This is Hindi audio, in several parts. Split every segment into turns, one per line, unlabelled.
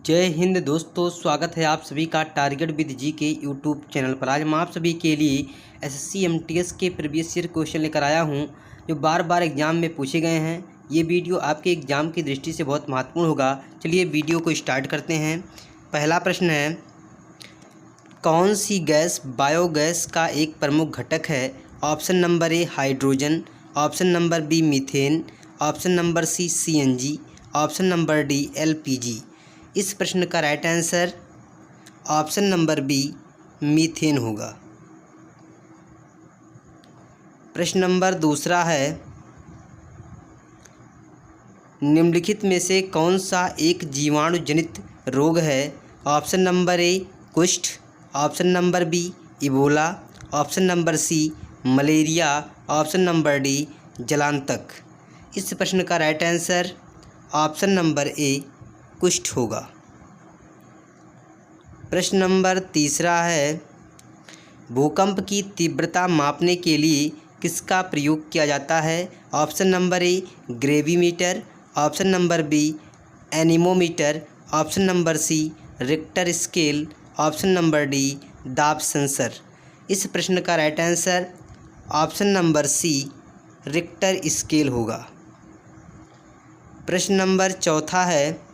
जय हिंद दोस्तों, स्वागत है आप सभी का टारगेट विद जी के यूट्यूब चैनल पर। आज मैं आप सभी के लिए एसएससी एमटीएस के प्रीवियस ईयर क्वेश्चन लेकर आया हूं जो बार बार एग्जाम में पूछे गए हैं। ये वीडियो आपके एग्जाम की दृष्टि से बहुत महत्वपूर्ण होगा। चलिए वीडियो को स्टार्ट करते हैं। पहला प्रश्न है, कौन सी गैस बायोगैस का एक प्रमुख घटक है? Option number A hydrogen, option number B methane, option number C CNG, option number D LPG. इस प्रश्न का right answer option number B methane होगा। प्रश्न नंबर दूसरा है, निम्नलिखित में से कौन सा एक जीवाणु जनित रोग है? ऑप्शन नंबर ए कुष्ठ, option number B Ebola, option number C malaria, option number D जलांतक। इस प्रश्न का right answer option number A कुष्ठ होगा। प्रश्न नंबर तीसरा है, भूकंप की तीव्रता मापने के लिए किसका प्रयोग किया जाता है? Option number A gravimeter, option number B anemometer, option number C Richter scale, option number D दाब सेंसर। इस प्रश्न का right answer option number C Richter scale होगा। प्रश्न नंबर चौथा है,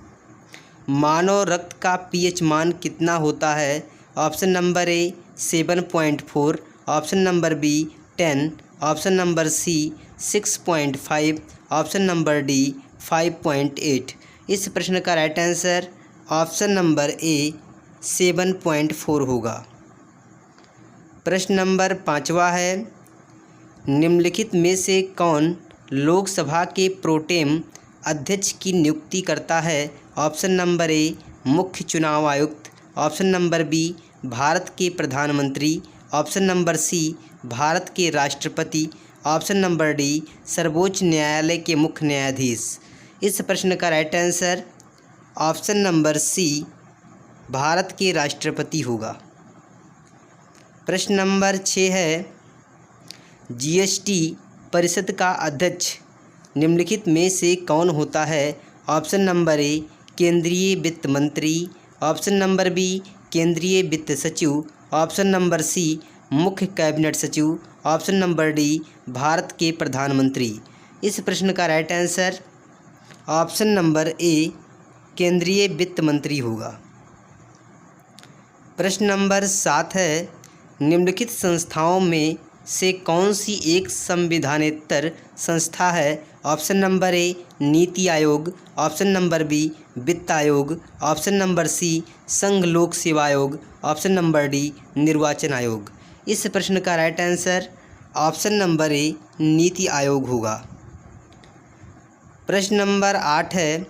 मानव रक्त का पीएच मान कितना होता है? Option number A 7.4, option number B 10, option number C 6.5, option number D 5.8। इस प्रश्न का right answer option number A 7.4 होगा। प्रश्न नंबर पाँचवा है, निम्नलिखित में से कौन लोकसभा के प्रोटेम अध्यक्ष की नियुक्ति करता है? ऑप्शन नंबर ए मुख्य चुनाव आयुक्त, ऑप्शन नंबर बी भारत के प्रधानमंत्री, ऑप्शन नंबर सी भारत के राष्ट्रपति, ऑप्शन नंबर डी सर्वोच्च न्यायालय के मुख्य न्यायाधीश। इस प्रश्न का right answer option number C Bharat के राष्ट्रपति होगा। प्रश्न नंबर 6 है, जीएसटी परिषद का अध्यक्ष निम्नलिखित में से कौन होता है? ऑप्शन नंबर ए केंद्रीय वित्त मंत्री, ऑप्शन नंबर बी केंद्रीय वित्त सचिव, ऑप्शन नंबर सी मुख्य कैबिनेट सचिव, ऑप्शन नंबर डी भारत के प्रधानमंत्री। इस प्रश्न का राइट आंसर ऑप्शन नंबर ए केंद्रीय वित्त मंत्री होगा। प्रश्न नंबर 7 है, निम्नलिखित संस्थाओं में से कौन सी एक संविधानेतर संस्था है? ऑप्शन नंबर ए NITI Aayog, option number B वित्त आयोग, ऑप्शन नंबर सी संघ लोक सेवा आयोग, ऑप्शन नंबर डी निर्वाचन आयोग। इस प्रश्न का राइट आंसर ऑप्शन नंबर ए नीति आयोग होगा। प्रश्न नंबर 8 है,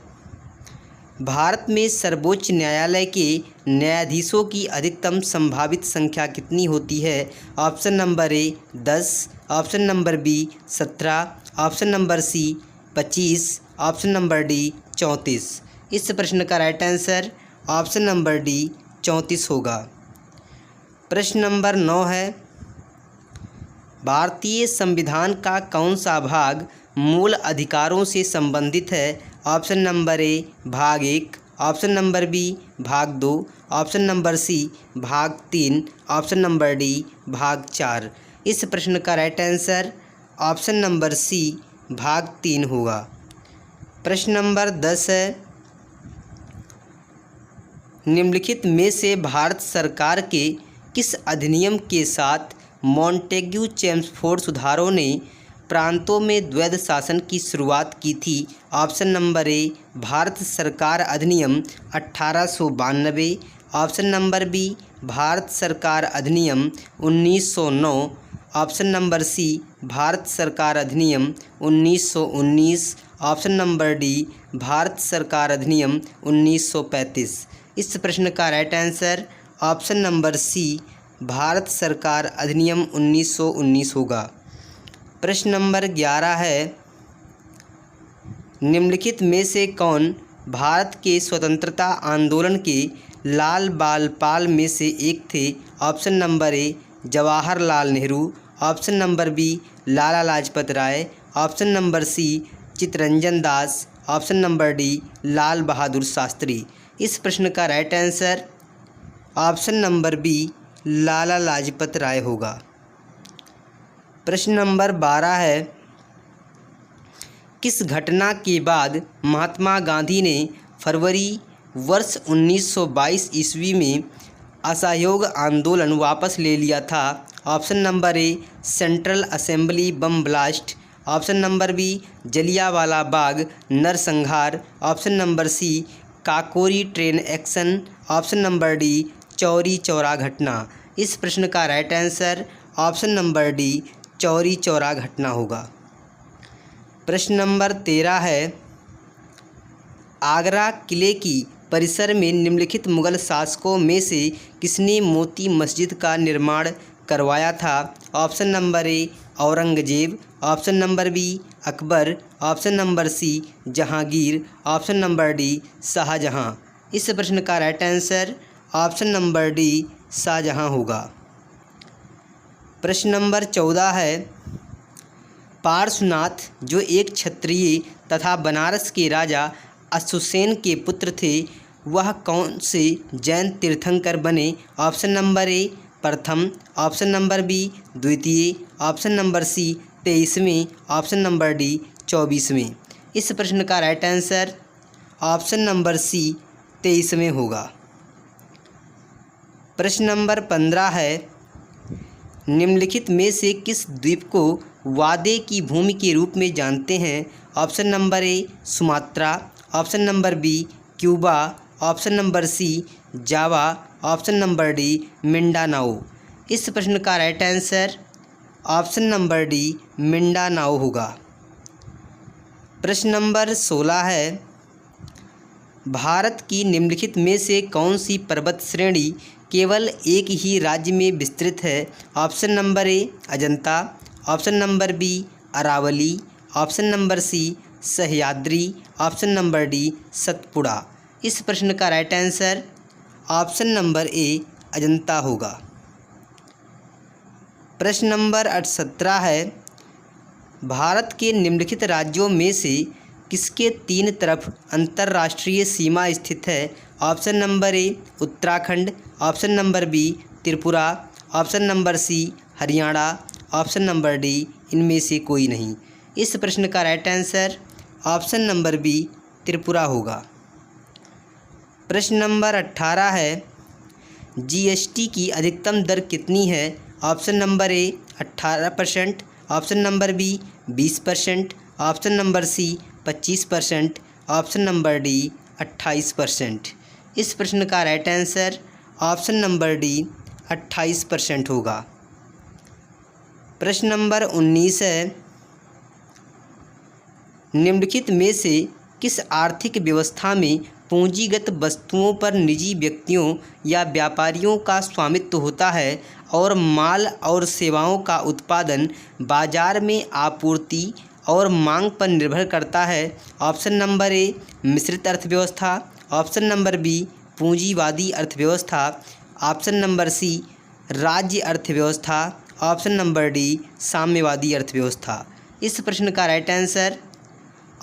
भारत में सर्वोच्च न्यायालय के न्यायाधीशों की अधिकतम संभावित संख्या कितनी होती है? Option number A 10, option number B 17, option number C 25, option number D 34। इस प्रश्न का right answer option number D 34 होगा। प्रश्न नंबर 9 है, भारतीय संविधान का कौन सा भाग मूल अधिकारों से संबंधित है? ऑप्शन नंबर ए भाग 1, ऑप्शन नंबर बी भाग 2, ऑप्शन नंबर सी भाग 3, ऑप्शन नंबर डी भाग 4। इस प्रश्न का right answer option number C भाग 3 होगा। प्रश्न नंबर 10 है, निम्नलिखित में से भारत सरकार के किस अधिनियम के साथ मॉन्टेग्यू चेम्सफोर्ड सुधारों ने प्रांतों में द्वैध शासन की शुरुआत की थी? ऑप्शन नंबर ए भारत सरकार अधिनियम 1892, ऑप्शन नंबर बी भारत सरकार अधिनियम 1909, ऑप्शन नंबर सी भारत सरकार अधिनियम 1919, ऑप्शन नंबर डी भारत सरकार अधिनियम 1935। इस प्रश्न का right answer option number C Bharat सरकार अधिनियम 1919 होगा। प्रश्न नंबर 11 है, निम्नलिखित में से कौन भारत के स्वतंत्रता आंदोलन के लाल बाल पाल में से एक थे? Option number A Jawaharlal Nehru, option number B Lala Lajpat Rai, option number C Chittaranjan Das, option number D Lal Bahadur Shastri. इस प्रश्न का right answer option number B Lala Lajpat Rai होगा। प्रश्न नंबर 12 है, किस घटना के बाद महात्मा गांधी ने फरवरी वर्ष 1922 ईस्वी में असहयोग आंदोलन वापस ले लिया था? Option number A central assembly bomb blast, option number B Jallianwala Bagh नरसंहार, option number C Kakori train action, option number D Chauri Chaura घटना। इस प्रश्न का right answer option number D Chauri Chaura घटना होगा। प्रश्न नंबर 13 है, आगरा किले की परिसर में निम्नलिखित मुगल शासकों में से किसने मोती मस्जिद का निर्माण करवाया था? Option number A Aurangzeb, option number B Akbar, option number C Jahangir, option number D Shahjahan. इस प्रश्न का right answer option number D Shahjahan होगा। प्रश्न नंबर 14 है, पार्श्वनाथ जो एक क्षत्रिय तथा बनारस के राजा अश्वसेन के पुत्र थे, वह कौन से जैन तीर्थंकर बने? ऑप्शन नंबर ए प्रथम, ऑप्शन नंबर बी द्वितीय, ऑप्शन नंबर सी 23वें, ऑप्शन नंबर डी 24वें। इस प्रश्न का right answer option number C 23वें होगा। प्रश्न नंबर 15 है, निम्नलिखित में से किस द्वीप को वादे की भूमि के रूप में जानते हैं? Option number A Sumatra, option number B Cuba, option number C Java, option number D Mindanao. इस प्रश्न का right answer option number D Mindanao होगा। प्रश्न नंबर 16 है, भारत की निम्नलिखित में से कौन सी पर्वत श्रेणी केवल एक ही राज्य में विस्तृत है? Option number A Ajanta, option number B Aravalli, option number C Sahyadri, option number D Satpura. इस प्रश्न का right answer option number A Ajanta होगा। प्रश्न नंबर 17 है, भारत के निम्नलिखित राज्यों में से किसके 3 तरफ अंतर्राष्ट्रीय सीमा स्थित है? Option number A Uttarakhand, option number B Tripura, option number C Haryana, option number D इनमें से कोई नहीं। इस प्रश्न का right answer option number B Tripura होगा। प्रश्न नंबर 18 है, जीएसटी की अधिकतम दर कितनी है? Option number A 18%, option number B 20%, option number C 25%, option number D 28%। इस प्रश्न का right answer option number D 28% होगा। प्रश्न नंबर 19 है, निम्नलिखित में से किस आर्थिक व्यवस्था में पूंजीगत वस्तुओं पर निजी व्यक्तियों या व्यापारियों का स्वामित्व होता है और माल और सेवाओं का उत्पादन बाजार में आपूर्ति और मांग पर निर्भर करता है? ऑप्शन नंबर ए मिश्रित अर्थव्यवस्था, ऑप्शन नंबर बी पूंजीवादी अर्थव्यवस्था, ऑप्शन नंबर सी राज्य अर्थव्यवस्था, ऑप्शन नंबर डी साम्यवादी अर्थव्यवस्था। इस प्रश्न का right answer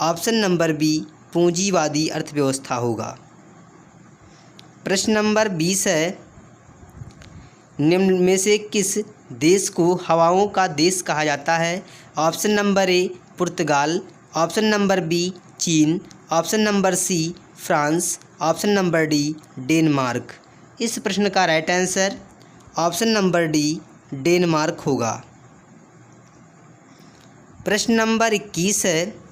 option number B पूंजीवादी अर्थव्यवस्था होगा। प्रश्न नंबर 20 है, निम्न में से किस देश को हवाओं का देश कहा जाता है? ऑप्शन नंबर ए पुर्तगाल, ऑप्शन नंबर बी चीन, option number C France, option number D Denmark. इस प्रश्न का right answer option number D Denmark होगा। प्रश्न नंबर 21 है,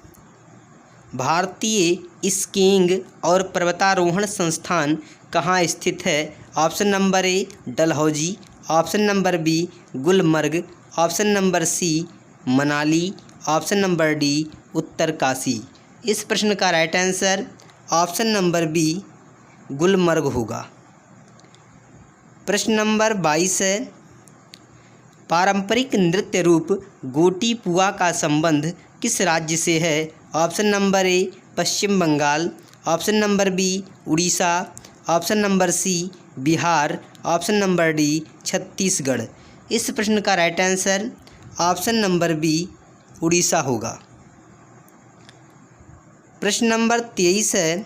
भारतीय स्कीइंग और पर्वतारोहण संस्थान कहाँ स्थित है? Option number A Dalhousie, option number B Gulmarg, option number C Manali, option number D Uttarkashi. इस प्रश्न का right answer option number B Gulmarg होगा। प्रश्न नंबर 22 है, पारंपरिक नृत्य रूप गोटी पुआ का संबंध किस राज्य से है? Option number A Paschim Bengal, option number B Orissa, option number C Bihar, option number D Chhattisgarh. इस प्रश्न का right answer option number B Orissa होगा। प्रश्न नंबर 23 है,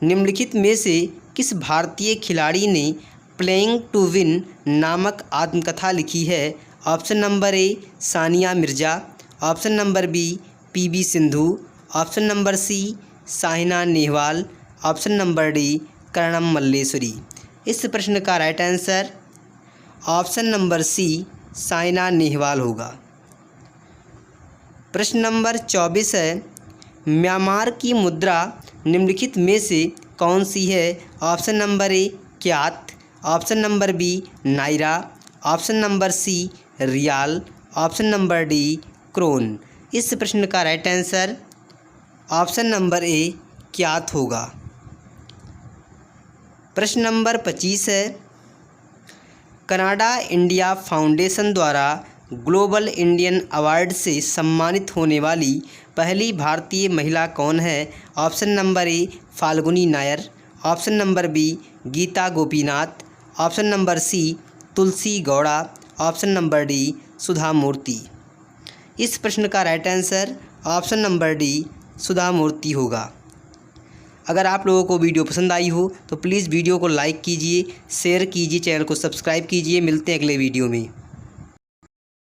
निम्नलिखित में से किस भारतीय खिलाड़ी ने प्लेइंग टू विन नामक आत्मकथा लिखी है? Option number A Sania Mirza, option number B PV Sindhu, option number C Saina Nehwal, option number D Karnam Malleswari. इस प्रश्न का right answer option number C Saina Nehwal होगा। प्रश्न नंबर 24 है, म्यांमार की मुद्रा निम्नलिखित में से कौन सी है? Option number A kyat, option number B naira, option number C riyal, option number D krone. इस प्रश्न का right answer option number A kyat होगा। प्रश्न नंबर 25 है, कनाडा इंडिया फाउंडेशन द्वारा ग्लोबल इंडियन अवार्ड से सम्मानित होने वाली पहली भारतीय महिला कौन है? Option number A Falguni Nayar, option number B Gita Gopinath, option number C Tulsi Gowda, option number D Sudha मूर्ति। इस प्रश्न का right answer option number D Sudha Murthy होगा। अगर आप लोगों को वीडियो पसंद आई हो तो प्लीज़ वीडियो को लाइक कीजिए, शेयर कीजिए, चैनल को सब्सक्राइब कीजिए। मिलते हैं अगले वीडियो में।